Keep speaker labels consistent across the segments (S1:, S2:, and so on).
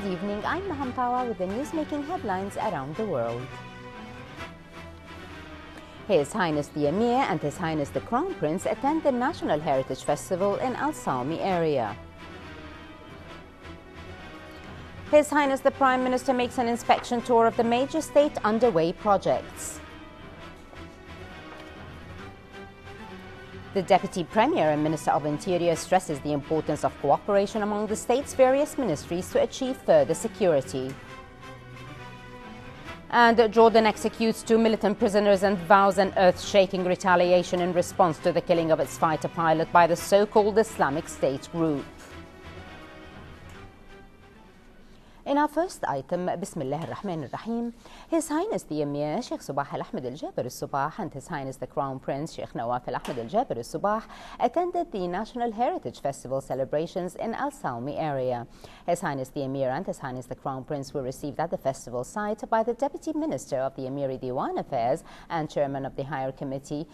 S1: Good evening, I'm Maham Tawa with the news-making headlines around the world. His Highness the Emir and His Highness the Crown Prince attend the National Heritage Festival in Al Salmi area. His Highness the Prime Minister makes an inspection tour of the major state underway projects. The Deputy Premier and Minister of Interior stresses the importance of cooperation among the state's various ministries to achieve further security. And Jordan executes 2 militant prisoners and vows an earth-shaking retaliation in response to the killing of its fighter pilot by the so-called Islamic State group. In our first item, Bismillah ar-Rahman ar-Rahim, His Highness the Emir, Sheikh Sabah al-Ahmed al-Jaber al-Sabah, and His Highness the Crown Prince, Sheikh Nawaf al-Ahmed al-Jaber al-Sabah, attended the National Heritage Festival celebrations in Al Salmi area. His Highness the Emir and His Highness the Crown Prince were received at the festival site by the Deputy Minister of the Emiri Diwan Affairs and Chairman of the Higher Committee,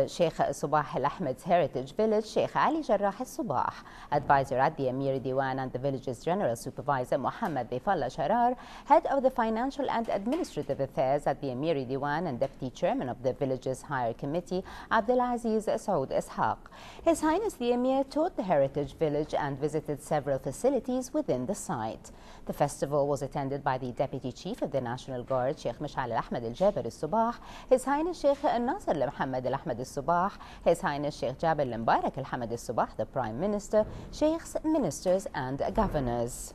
S1: Sheikh Sabah al-Ahmed's Heritage Village, Sheikh Ali Jarrah al-Sabah. Advisor at the Emiri Diwan and the village's General Supervisor, Muhammad Bifallah Sharar, Head of the Financial and Administrative Affairs at the Emiri Diwan and Deputy Chairman of the village's Higher Committee, Abdulaziz Saud Ishaq. His Highness the Emir toured the Heritage Village and visited several facilities within the site. The festival was attended by the Deputy Chief of the National Guard, Sheikh Mishal al-Ahmed al-Jaber al-Sabah, His Highness Sheikh Nasser al-Muhammad al-Ahmed al-Sabah, His Highness Sheikh Jabir al-Mubarak al-Hamad al-Sabah, the Prime Minister, Sheikhs, Ministers and Governors.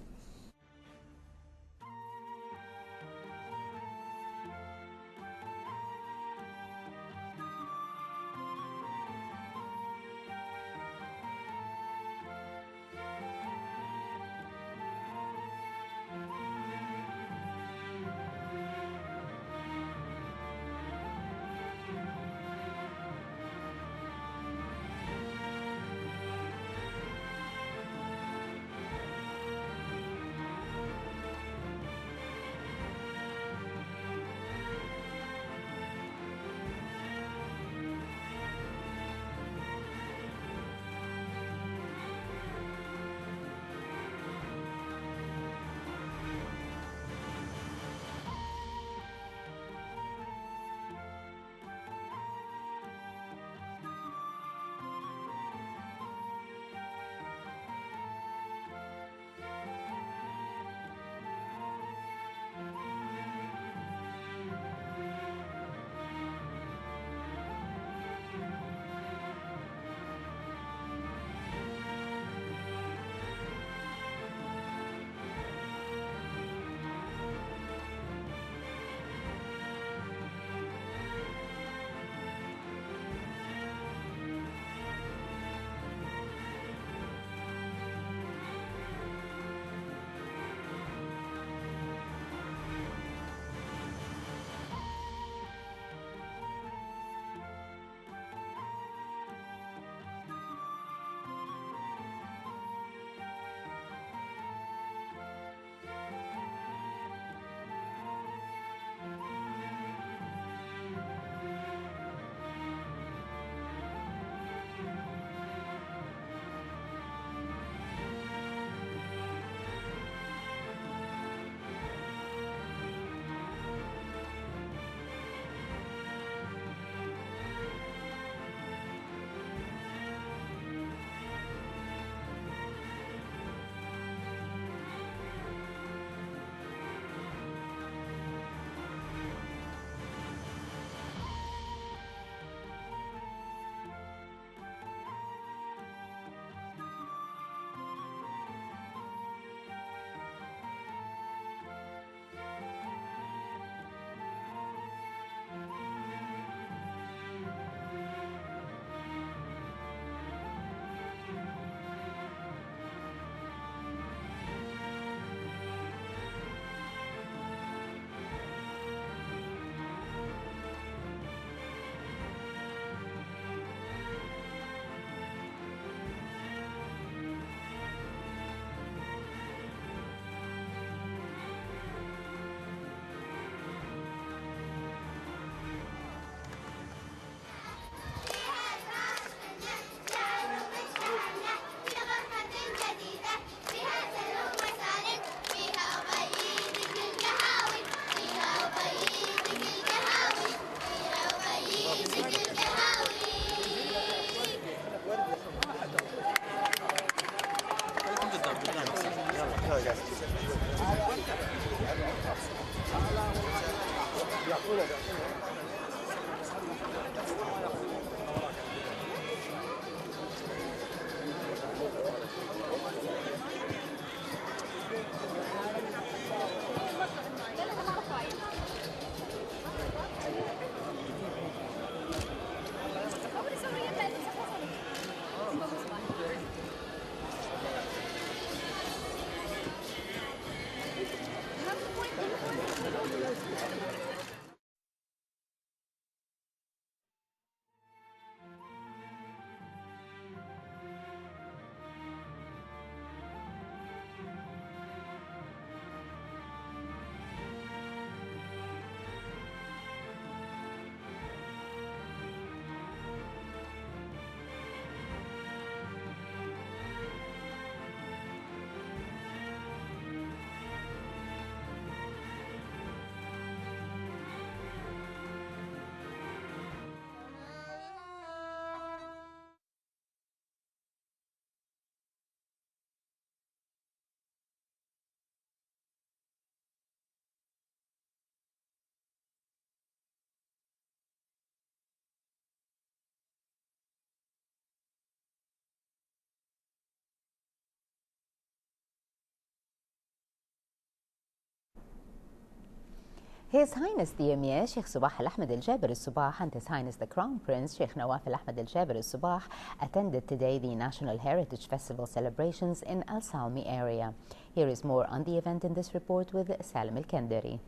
S1: His Highness the Emir Sheikh Sabah Al-Ahmed Al-Jaber Al-Sabah and His Highness the Crown Prince Sheikh Nawaf Al-Ahmed Al-Jaber Al-Sabah attended today the National Heritage Festival celebrations in Al Salmi area. Here is more on the event in this report with Salim Al-Kandari.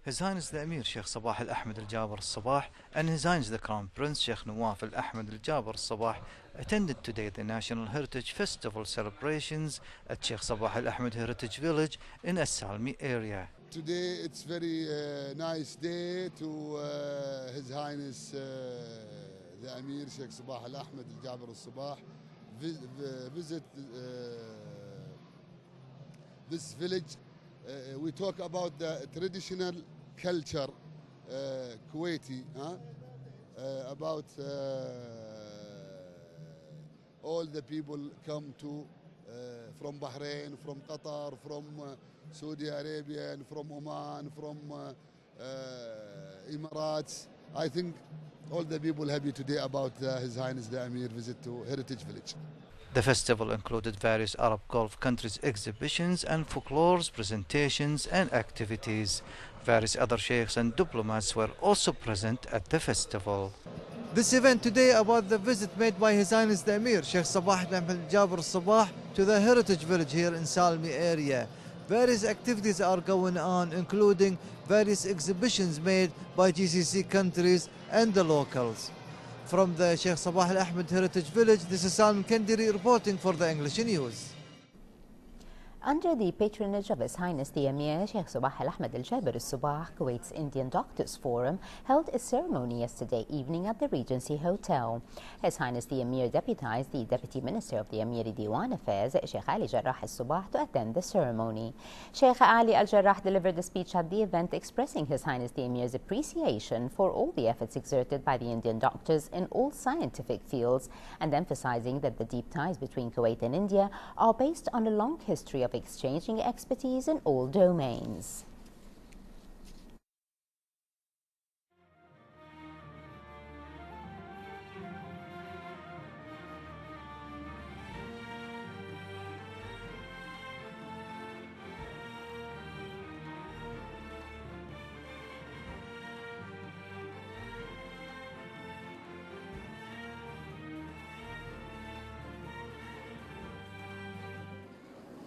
S2: His Highness the Emir Sheikh Sabah Al-Ahmed Al-Jaber Al-Sabah and His Highness the Crown Prince Sheikh Nawaf Al-Ahmed Al-Jaber Al-Sabah attended today the National Heritage Festival celebrations at Sheikh Sabah Al-Ahmed Heritage Village in Al Salmi area.
S3: Today it's very nice day to His Highness the Emir Sheikh Sabah Al-Ahmed Al-Jaber Al-Sabah visit this village. We talk about the traditional culture Kuwaiti, about all the people come to from Bahrain, from Qatar, from Saudi Arabia, and from Oman, from Emirates. I think all the people happy today about His Highness the Emir visit to Heritage Village.
S2: The festival included various Arab Gulf countries exhibitions and folklore presentations and activities. Various other sheikhs and diplomats were also present at the festival. This event today about the visit made by His Highness the Emir Sheikh Sabah Al-Ahmed Al-Jaber Al-Sabah to the Heritage Village here in Salmi area. Various activities are going on, including various exhibitions made by GCC countries and the locals. From the Sheikh Sabah Al-Ahmed Heritage Village, this is Salim Kendiri reporting for the English News.
S1: Under the patronage of His Highness the Emir Sheikh Sabah Al-Ahmed Al-Jaber Al-Sabah, Kuwait's Indian Doctors Forum held a ceremony yesterday evening at the Regency Hotel. His Highness the Emir deputized the Deputy Minister of the Emiri Diwan Affairs, Sheikh Ali Jarrah Al-Sabah, to attend the ceremony. Sheikh Ali Al-Jarrah delivered a speech at the event expressing His Highness the Emir's appreciation for all the efforts exerted by the Indian doctors in all scientific fields and emphasizing that the deep ties between Kuwait and India are based on a long history of exchanging expertise in all domains.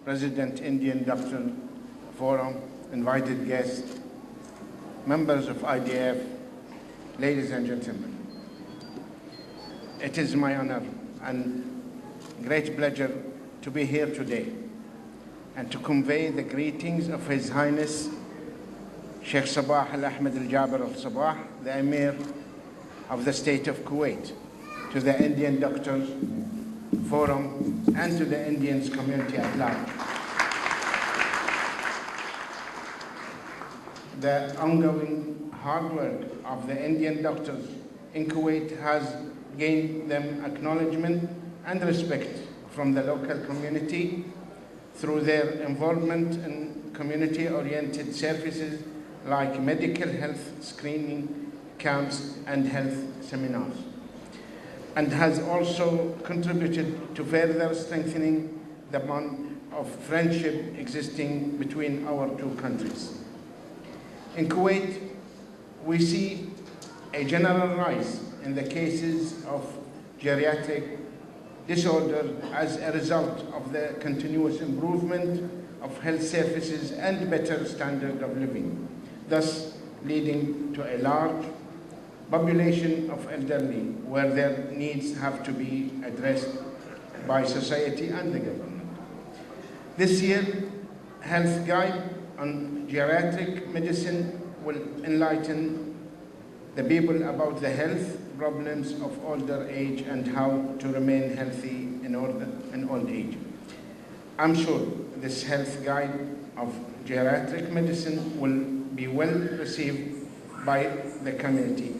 S4: President, Indian Doctor Forum, invited guests, members of IDF, ladies and gentlemen. It is my honor and great pleasure to be here today and to convey the greetings of His Highness Sheikh Sabah Al-Ahmed Al-Jaber Al-Sabah, the Emir of the State of Kuwait, to the Indian Doctors Forum and to the Indians community at large. The ongoing hard work of the Indian doctors in Kuwait has gained them acknowledgement and respect from the local community through their involvement in community-oriented services like medical health screening camps and health seminars, and has also contributed to further strengthening the bond of friendship existing between our two countries. In Kuwait, we see a general rise in the cases of geriatric disorder as a result of the continuous improvement of health services and better standard of living, thus leading to a large population of elderly where their needs have to be addressed by society and the government. This year, Health Guide on Geriatric Medicine will enlighten the people about the health problems of older age and how to remain healthy in old age. I'm sure this health guide of geriatric medicine will be well received by the community.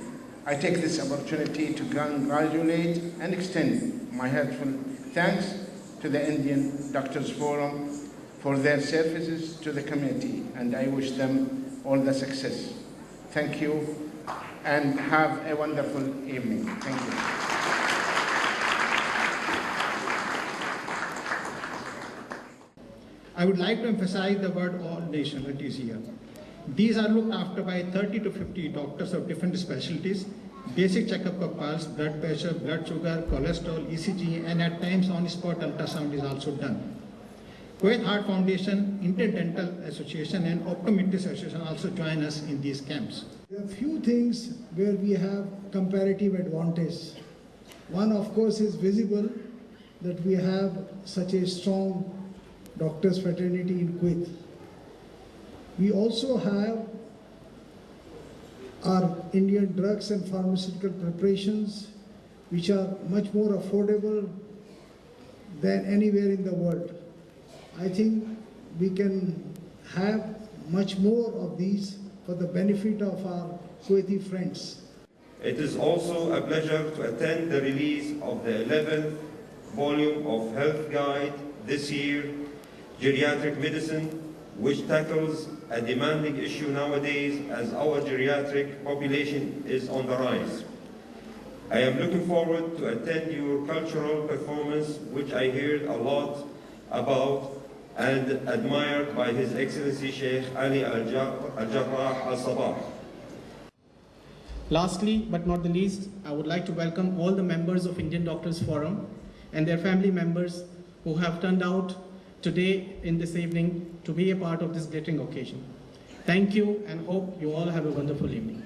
S4: I take this opportunity to congratulate and extend my heartfelt thanks to the Indian Doctors Forum for their services to the community, and I wish them all the success. Thank you, and have a wonderful evening. Thank you.
S5: I would like to emphasize the word all nationalities here. These are looked after by 30 to 50 doctors of different specialties. Basic checkup of pulse, blood pressure, blood sugar, cholesterol, ECG, and at times on-spot ultrasound is also done. Kuwait Heart Foundation, Indian Dental Association, and Optometrists Association also join us in these camps.
S6: There are a few things where we have comparative advantage. One, of course, is visible that we have such a strong doctors fraternity in Kuwait. We also have our Indian drugs and pharmaceutical preparations, which are much more affordable than anywhere in the world. I think we can have much more of these for the benefit of our Kuwaiti friends.
S7: It is also a pleasure to attend the release of the 11th volume of Health Guide this year, Geriatric Medicine, which tackles a demanding issue nowadays as our geriatric population is on the rise. I am looking forward to attend your cultural performance, which I heard a lot about and admired by His Excellency Sheikh Ali Al-Jarrah Al-Sabah.
S5: Lastly, but not the least, I would like to welcome all the members of Indian Doctors Forum and their family members who have turned out today in this evening to be a part of this glittering occasion. Thank you, and hope you all have a wonderful evening.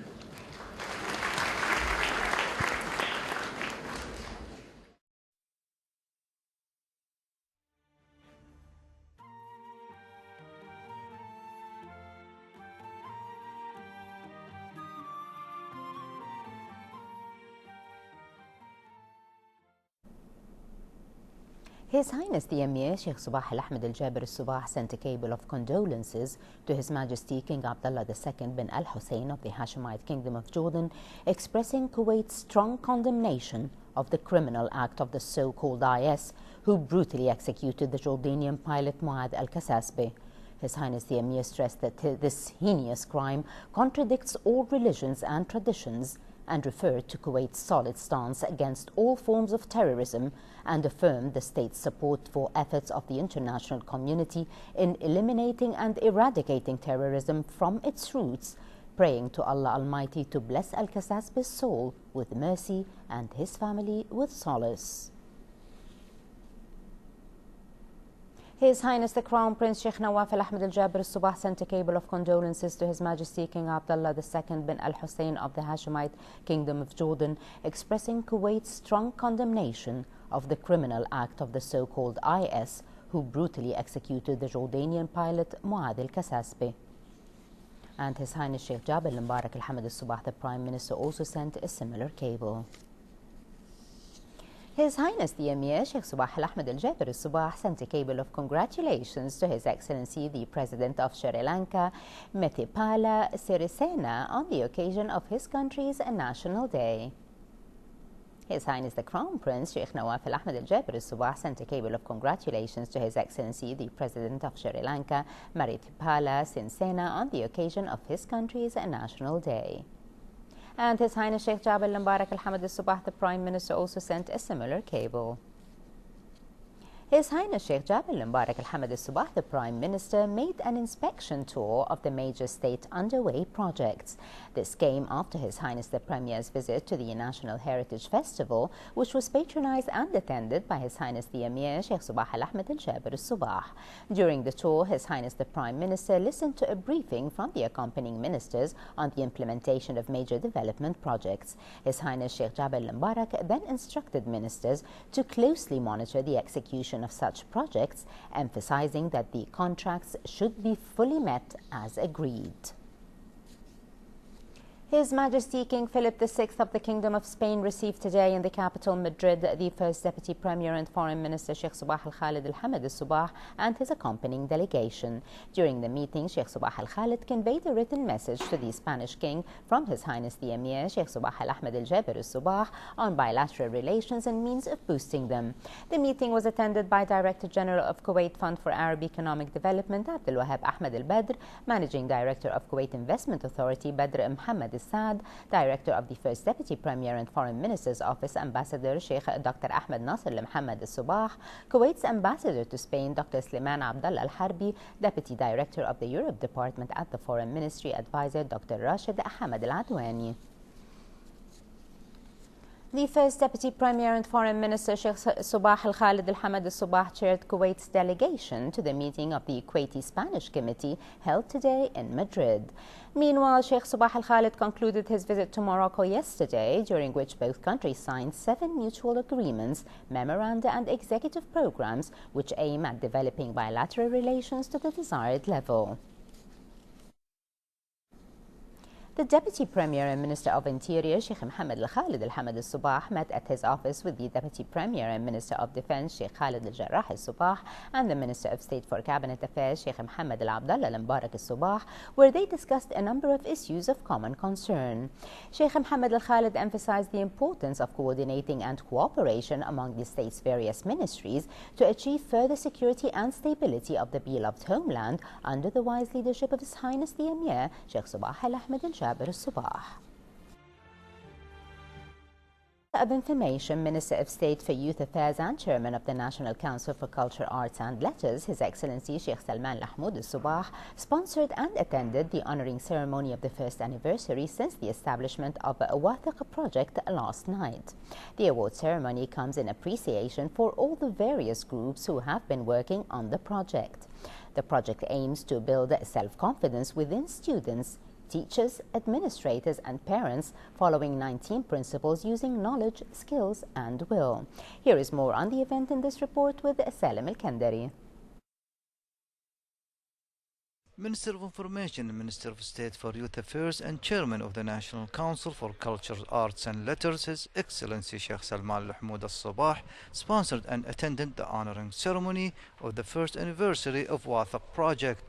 S1: His Highness the Emir Sheikh Sabah Al-Ahmed Al-Jaber Al-Sabah sent a cable of condolences to His Majesty King Abdullah II bin Al-Hussein of the Hashemite Kingdom of Jordan, expressing Kuwait's strong condemnation of the criminal act of the so-called IS who brutally executed the Jordanian pilot Muad Al-Kasasbe. His Highness the Emir stressed that this heinous crime contradicts all religions and traditions and referred to Kuwait's solid stance against all forms of terrorism and affirmed the state's support for efforts of the international community in eliminating and eradicating terrorism from its roots, praying to Allah Almighty to bless Al-Kasasbe's soul with mercy and his family with solace. His Highness the Crown Prince Sheikh Nawaf Al-Ahmed Al-Jaber Al-Sabah sent a cable of condolences to His Majesty King Abdullah II bin Al-Hussein of the Hashemite Kingdom of Jordan, expressing Kuwait's strong condemnation of the criminal act of the so-called IS who brutally executed the Jordanian pilot Muad Al-Kasasbe. And His Highness Sheikh Jabir Al-Mubarak Al-Hamid Al-Sabah, the Prime Minister, also sent a similar cable. His Highness the Emir Sheikh Sabah Al-Ahmed Al-Jaber Al-Sabah sent a cable of congratulations to His Excellency the President of Sri Lanka, Maithripala Sirisena, on the occasion of his country's National Day. His Highness the Crown Prince Sheikh Nawaf Al Ahmed Al Jaber Al Subah sent a cable of congratulations to His Excellency the President of Sri Lanka, Marithripala Sirisena, on the occasion of his country's National Day. And His Highness Sheikh Jabal Mubarak Al Hamad Al Subah, the Prime Minister, also sent a similar cable. His Highness Sheikh Jabal Mubarak Al Hamad Al Subah, the Prime Minister, made an inspection tour of the major state underway projects. This came after His Highness the Premier's visit to the National Heritage Festival, which was patronized and attended by His Highness the Emir Sheikh Subah Al Ahmed Al Jaber Al Subah. During the tour, His Highness the Prime Minister listened to a briefing from the accompanying ministers on the implementation of major development projects. His Highness Sheikh Jabal Mubarak then instructed ministers to closely monitor the execution of such projects, emphasizing that the contracts should be fully met as agreed. His Majesty King Philip VI of the Kingdom of Spain received today in the capital Madrid the First Deputy Premier and Foreign Minister Sheikh Subah Al Khalid Al Hamad Al Subah and his accompanying delegation. During the meeting, Sheikh Subah Al Khalid conveyed a written message to the Spanish King from His Highness the Emir Sheikh Subah Al Ahmed Al Jaber Al Subah on bilateral relations and means of boosting them. The meeting was attended by Director General of Kuwait Fund for Arab Economic Development Abdul Wahab Ahmed Al Badr, Managing Director of Kuwait Investment Authority Badr Mohammed Saad, Director of the First Deputy Premier and Foreign Minister's Office Ambassador Sheikh Dr. Ahmed Nasser Al Mohammed Al Subah, Kuwait's Ambassador to Spain Dr. Sliman Abdullah Al Harbi, Deputy Director of the Europe Department at the Foreign Ministry Advisor Dr. Rashid Ahmed Al Adwani. The First Deputy Premier and Foreign Minister Sheikh Subah Al Khalid Al Hamad Al Subah chaired Kuwait's delegation to the meeting of the Kuwaiti Spanish Committee held today in Madrid. Meanwhile, Sheikh Subah Al Khalid concluded his visit to Morocco yesterday, during which both countries signed 7 mutual agreements, memoranda and executive programs which aim at developing bilateral relations to the desired level. The Deputy Premier and Minister of Interior, Sheikh Mohammed Al Khalid Al Hamad Al Subah, met at his office with the Deputy Premier and Minister of Defense, Sheikh Khalid Al Jarrah Al Subah, and the Minister of State for Cabinet Affairs, Sheikh Mohammed Al Abdullah Al Mubarak Al Subah, where they discussed a number of issues of common concern. Sheikh Mohammed Al Khalid emphasized the importance of coordinating and cooperation among the state's various ministries to achieve further security and stability of the beloved homeland under the wise leadership of His Highness the Emir, Sheikh Subah Al Ahmed Al Jaber Al Subah. Of Information, Minister of State for Youth Affairs and Chairman of the National Council for Culture, Arts and Letters, His Excellency Sheikh Salman Mahmoud Al Subah, sponsored and attended the honoring ceremony of the first anniversary since the establishment of a Wathiq project last night. The award ceremony comes in appreciation for all the various groups who have been working on the project. The project aims to build self-confidence within students, teachers, administrators and parents, following 19 principles using knowledge, skills and will. Here is more on the event in this report with Salim Al-Kandari.
S2: Minister of Information, Minister of State for Youth Affairs and Chairman of the National Council for Culture, Arts and Letters, His Excellency Sheikh Salman Mahmoud Al Subah, sponsored and attended the honoring ceremony of the first anniversary of Wathiq project.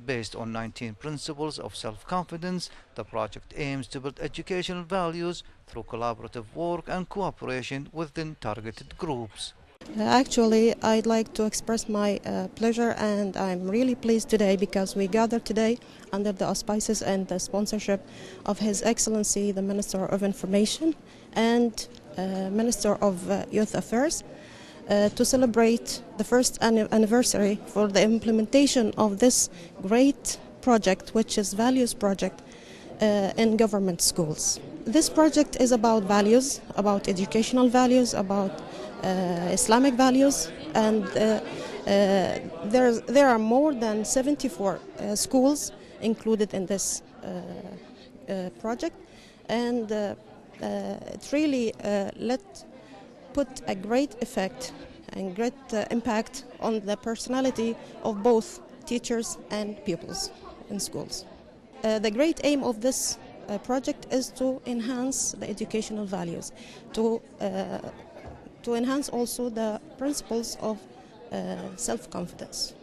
S2: Based on 19 principles of self-confidence, the project aims to build educational values through collaborative work and cooperation within targeted groups.
S8: Actually, I'd like to express my pleasure, and I'm really pleased today because we gathered today under the auspices and the sponsorship of His Excellency the Minister of Information and Minister of Youth Affairs to celebrate the first anniversary for the implementation of this great project, which is Values Project in government schools. This project is about values, about educational values, about Islamic values, and there are more than 74 schools included in this project, and it really put a great effect and great impact on the personality of both teachers and pupils in schools. The great aim of this project is to enhance the educational values, to enhance also the principles of self-confidence.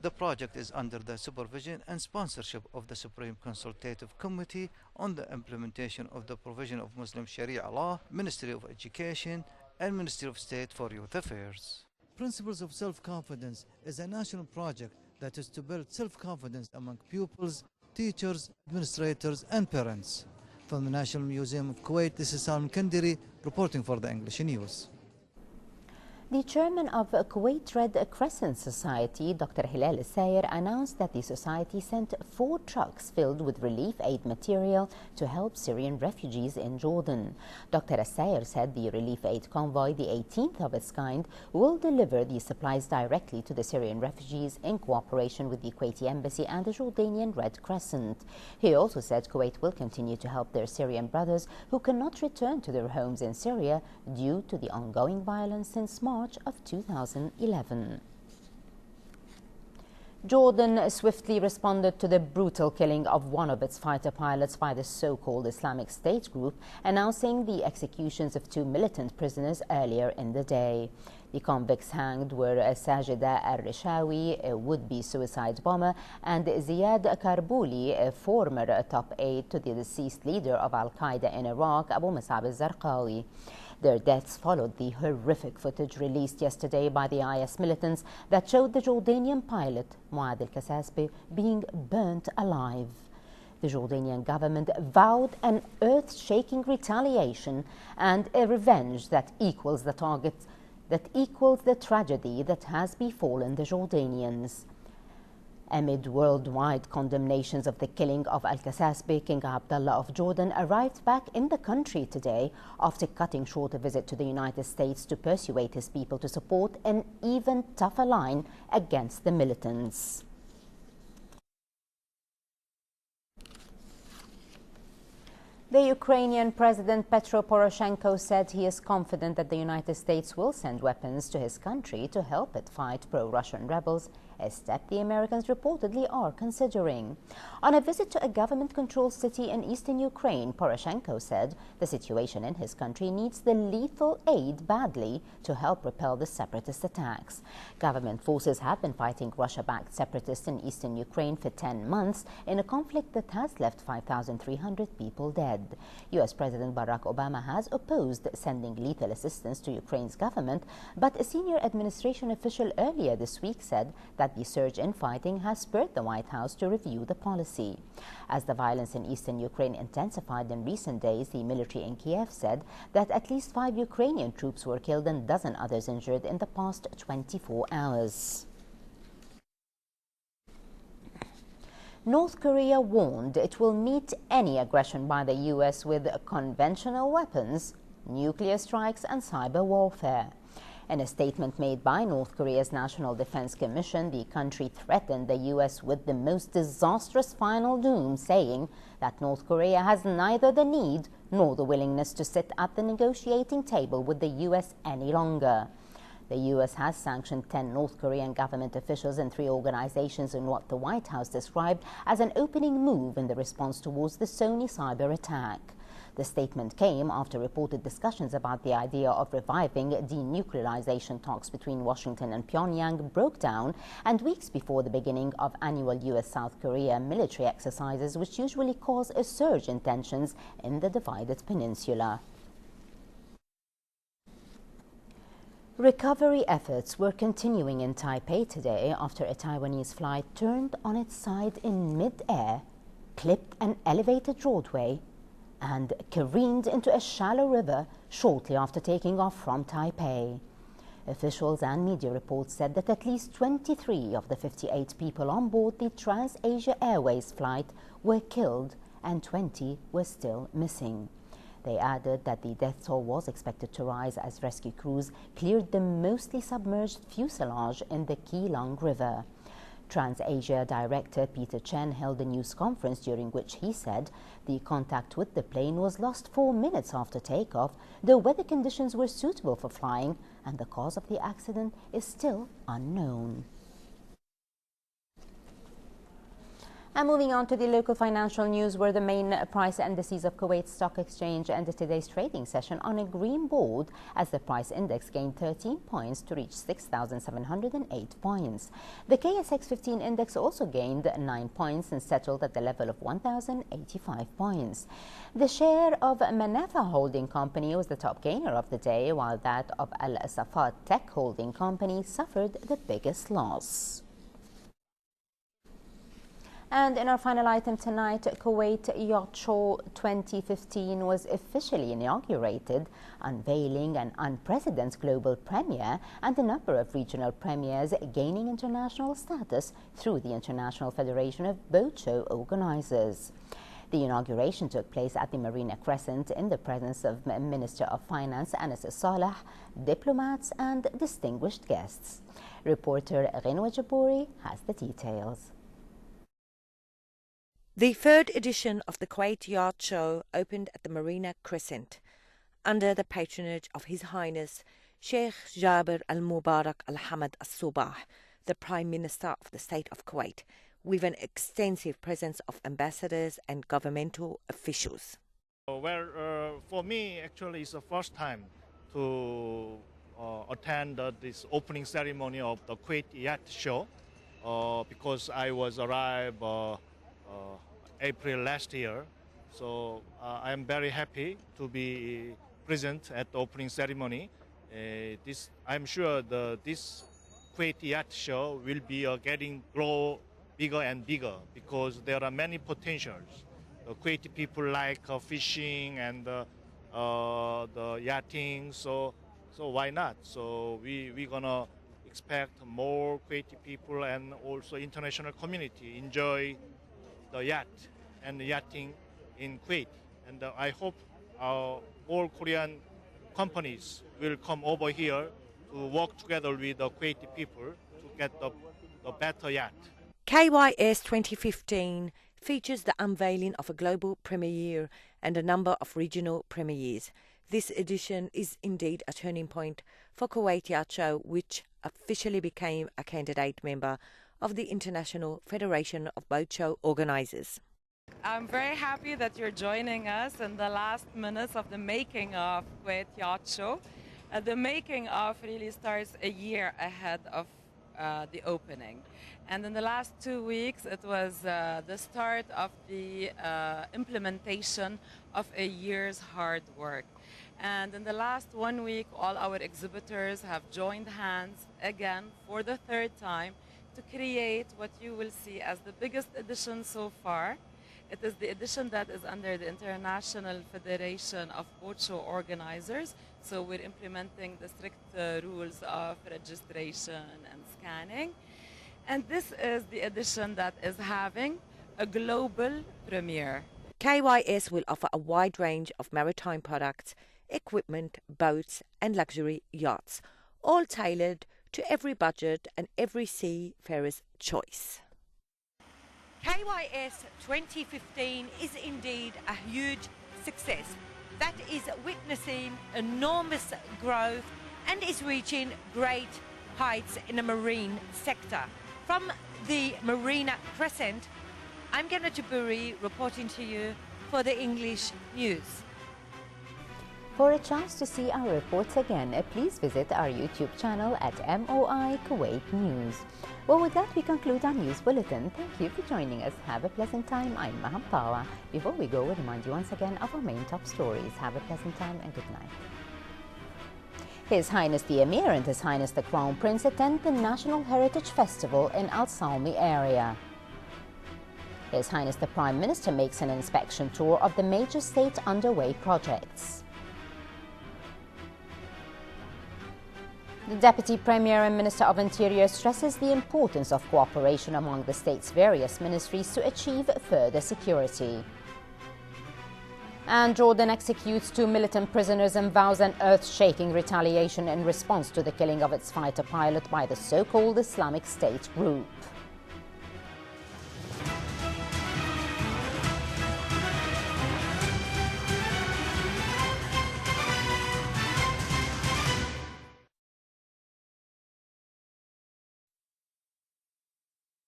S2: The project is under the supervision and sponsorship of the Supreme Consultative Committee on the Implementation of the Provision of Muslim Sharia Law, Ministry of Education, and Ministry of State for Youth Affairs. Principles of Self-Confidence is a national project that is to build self-confidence among pupils, teachers, administrators, and parents. From the National Museum of Kuwait, this is Salman Kandiri reporting for the English News.
S1: The chairman of Kuwait Red Crescent Society, Dr. Hilal Al-Sayer, announced that the society sent 4 trucks filled with relief aid material to help Syrian refugees in Jordan. Dr. Al-Sayer said the relief aid convoy, the 18th of its kind, will deliver the supplies directly to the Syrian refugees in cooperation with the Kuwaiti Embassy and the Jordanian Red Crescent. He also said Kuwait will continue to help their Syrian brothers who cannot return to their homes in Syria due to the ongoing violence since March of 2011. Jordan swiftly responded to the brutal killing of one of its fighter pilots by the so-called Islamic State group, announcing the executions of 2 militant prisoners earlier in the day. The convicts hanged were Sajida al-Rishawi, a would-be suicide bomber, and Ziad Karbouli, a former top aide to the deceased leader of Al-Qaeda in Iraq, Abu Musab al-Zarqawi. Their deaths followed the horrific footage released yesterday by the IS militants that showed the Jordanian pilot, Muad al-Kasasbi, being burnt alive. The Jordanian government vowed an earth-shaking retaliation and a revenge that equals the tragedy that has befallen the Jordanians. Amid worldwide condemnations of the killing of Al-Kasasbi, King Abdullah of Jordan arrived back in the country today after cutting short a visit to the United States to persuade his people to support an even tougher line against the militants. The Ukrainian President Petro Poroshenko said he is confident that the United States will send weapons to his country to help it fight pro-Russian rebels, a step the Americans reportedly are considering. On a visit to a government-controlled city in eastern Ukraine, Poroshenko said the situation in his country needs the lethal aid badly to help repel the separatist attacks. Government forces have been fighting Russia-backed separatists in eastern Ukraine for 10 months in a conflict that has left 5,300 people dead. U.S. President Barack Obama has opposed sending lethal assistance to Ukraine's government, but a senior administration official earlier this week said that the surge in fighting has spurred the White House to review the policy. As the violence in eastern Ukraine intensified in recent days, the military in Kiev said that at least 5 Ukrainian troops were killed and a dozen others injured in the past 24 hours. North Korea warned it will meet any aggression by the U.S. with conventional weapons, nuclear strikes and cyber warfare. In a statement made by North Korea's National Defense Commission, the country threatened the U.S. with the most disastrous final doom, saying that North Korea has neither the need nor the willingness to sit at the negotiating table with the U.S. any longer. The U.S. has sanctioned 10 North Korean government officials and 3 organizations in what the White House described as an opening move in the response towards the Sony cyber attack. The statement came after reported discussions about the idea of reviving denuclearization talks between Washington and Pyongyang broke down, and weeks before the beginning of annual U.S.-South Korea military exercises, which usually cause a surge in tensions in the divided peninsula. Recovery efforts were continuing in Taipei today after a Taiwanese flight turned on its side in mid-air, clipped an elevated roadway, and careened into a shallow river shortly after taking off from Taipei. Officials and media reports said that at least 23 of the 58 people on board the Trans-Asia Airways flight were killed and 20 were still missing. They added that the death toll was expected to rise as rescue crews cleared the mostly submerged fuselage in the Keelung River. Trans-Asia Director Peter Chen held a news conference during which he said the contact with the plane was lost 4 minutes after takeoff, though weather conditions were suitable for flying, and the cause of the accident is still unknown. And moving on to the local financial news, where the main price indices of Kuwait Stock Exchange ended today's trading session on a green board as the price index gained 13 points to reach 6,708 points. The KSX 15 index also gained 9 points and settled at the level of 1,085 points. The share of Manafa Holding Company was the top gainer of the day, while that of Al Safat Tech Holding Company suffered the biggest loss. And in our final item tonight, Kuwait Yacht Show 2015 was officially inaugurated, unveiling an unprecedented global premiere and a number of regional premieres gaining international status through the International Federation of Boat Show Organizers. The inauguration took place at the Marina Crescent in the presence of Minister of Finance Anas Saleh, diplomats and distinguished guests. Reporter Ghinwa Jabouri has the details.
S9: The third edition of the Kuwait Yacht Show opened at the Marina Crescent under the patronage of His Highness Sheikh Jabir al-Mubarak al-Hamad al-Subah, the Prime Minister of the State of Kuwait, with an extensive presence of ambassadors and governmental officials.
S10: For me, actually, it's the first time to attend this opening ceremony of the Kuwait Yacht Show because I was arrived April last year. So I am very happy to be present at the opening ceremony. I'm sure this Kuwait Yacht Show will be grow bigger and bigger because there are many potentials. The Kuwaiti people like fishing and the yachting, so why not? So we're gonna expect more Kuwaiti people and also international community enjoy the yacht and the yachting in Kuwait. And I hope all Korean companies will come over here to work together with the Kuwaiti people to get the better yacht.
S9: KYS 2015 features the unveiling of a global premiere and a number of regional premieres. This edition is indeed a turning point for Kuwait Yacht Show, which officially became a candidate member of the International Federation of Boat Show Organizers.
S11: I'm very happy that you're joining us in the last minutes of the making of Kuwait Yacht Show. The making of really starts a year ahead of the opening. And in the last 2 weeks, it was the start of the implementation of a year's hard work. And in the last 1 week, all our exhibitors have joined hands again for the third time to create what you will see as the biggest edition so far. It is the edition that is under the International Federation of Boat Show Organizers. So we're implementing the strict rules of registration and scanning. And this is the edition that is having a global premiere.
S9: KYS will offer a wide range of maritime products, equipment, boats and luxury yachts, all tailored to every budget and every seafarer's choice. KYS 2015 is indeed a huge success that is witnessing enormous growth and is reaching great heights in the marine sector. From the Marina Crescent, I'm Ghinwa Jabouri reporting to you for the English News.
S1: For a chance to see our reports again, please visit our YouTube channel at MOI Kuwait News. Well, with that, we conclude our news bulletin. Thank you for joining us. Have a pleasant time. I'm Maham Tawa. Before we go, we remind you once again of our main top stories. Have a pleasant time and good night. His Highness the Emir and His Highness the Crown Prince attend the National Heritage Festival in Al Salmi area. His Highness the Prime Minister makes an inspection tour of the major state underway projects. The Deputy Premier and Minister of Interior stresses the importance of cooperation among the state's various ministries to achieve further security. And Jordan executes 2 militant prisoners and vows an earth-shaking retaliation in response to the killing of its fighter pilot by the so-called Islamic State group.